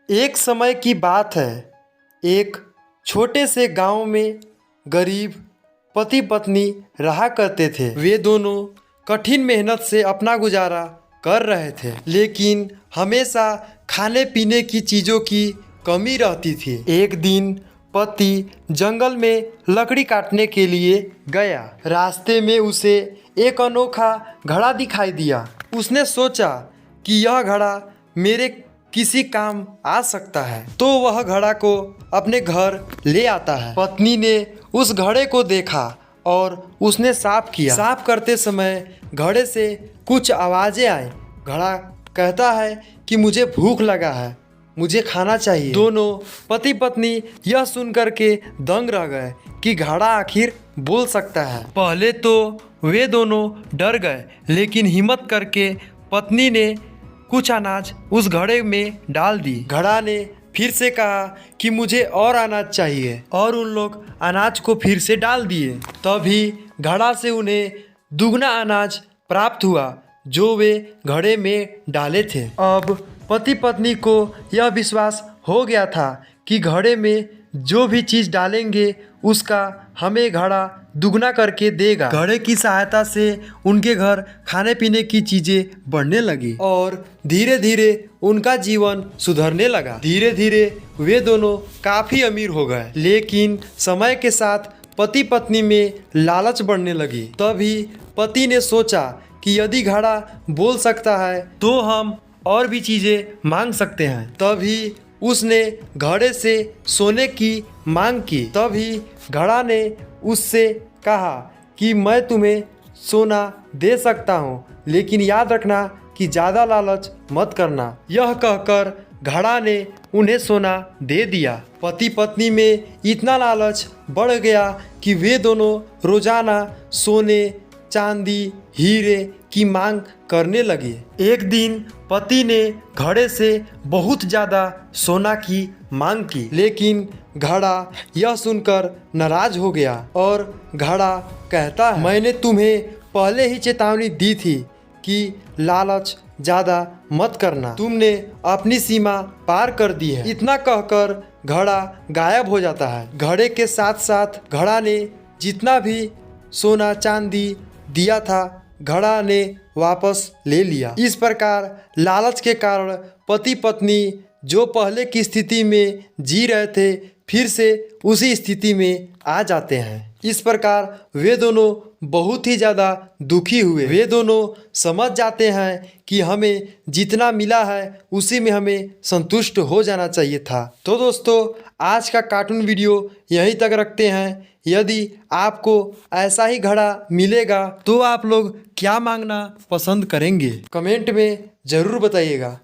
एक समय की बात है। एक छोटे से गांव में गरीब पति पत्नी रहा करते थे। वे दोनों कठिन मेहनत से अपना गुजारा कर रहे थे, लेकिन हमेशा खाने पीने की चीज़ों की कमी रहती थी। एक दिन पति जंगल में लकड़ी काटने के लिए गया। रास्ते में उसे एक अनोखा घड़ा दिखाई दिया। उसने सोचा कि यह घड़ा मेरे किसी काम आ सकता है, तो वह घड़ा को अपने घर ले आता है। पत्नी ने उस घड़े को देखा और उसने साफ किया। साफ करते समय घड़े से कुछ आवाजें आई। घड़ा कहता है कि मुझे भूख लगा है, मुझे खाना चाहिए। दोनों पति पत्नी यह सुनकर के दंग रह गए कि घड़ा आखिर बोल सकता है। पहले तो वे दोनों डर गए, लेकिन हिम्मत करके पत्नी ने कुछ अनाज उस घड़े में डाल दी। घड़ा ने फिर से कहा कि मुझे और अनाज चाहिए, और उन लोग अनाज को फिर से डाल दिए। तभी घड़ा से उन्हें दुगना अनाज प्राप्त हुआ जो वे घड़े में डाले थे। अब पति पत्नी को यह विश्वास हो गया था कि घड़े में जो भी चीज़ डालेंगे उसका हमें घड़ा दुगना करके देगा। घड़े की सहायता से उनके घर खाने पीने की चीज़ें बढ़ने लगी और धीरे धीरे उनका जीवन सुधरने लगा। धीरे धीरे वे दोनों काफ़ी अमीर हो गए, लेकिन समय के साथ पति पत्नी में लालच बढ़ने लगी। तभी पति ने सोचा कि यदि घड़ा बोल सकता है तो हम और भी चीज़ें मांग सकते हैं। तभी उसने घड़े से सोने की मांग की। तभी घड़ा ने उससे कहा कि मैं तुम्हें सोना दे सकता हूँ, लेकिन याद रखना कि ज़्यादा लालच मत करना। यह कहकर घड़ा ने उन्हें सोना दे दिया। पति पत्नी में इतना लालच बढ़ गया कि वे दोनों रोजाना सोने चांदी हीरे की मांग करने लगे। एक दिन पति ने घड़े से बहुत ज़्यादा सोना की मांग की, लेकिन घड़ा यह सुनकर नाराज हो गया और घड़ा कहता है, मैंने तुम्हें पहले ही चेतावनी दी थी कि लालच ज़्यादा मत करना, तुमने अपनी सीमा पार कर दी है। इतना कहकर घड़ा गायब हो जाता है। घड़े के साथ साथ घड़ा ने जितना भी सोना चांदी दिया था घड़ा ने वापस ले लिया। इस प्रकार लालच के कारण पति पत्नी जो पहले की स्थिति में जी रहे थे फिर से उसी स्थिति में आ जाते हैं। इस प्रकार वे दोनों बहुत ही ज़्यादा दुखी हुए। वे दोनों समझ जाते हैं कि हमें जितना मिला है उसी में हमें संतुष्ट हो जाना चाहिए था। तो दोस्तों, आज का कार्टून वीडियो यहीं तक रखते हैं। यदि आपको ऐसा ही घड़ा मिलेगा तो आप लोग क्या मांगना पसंद करेंगे? कमेंट में ज़रूर बताइएगा।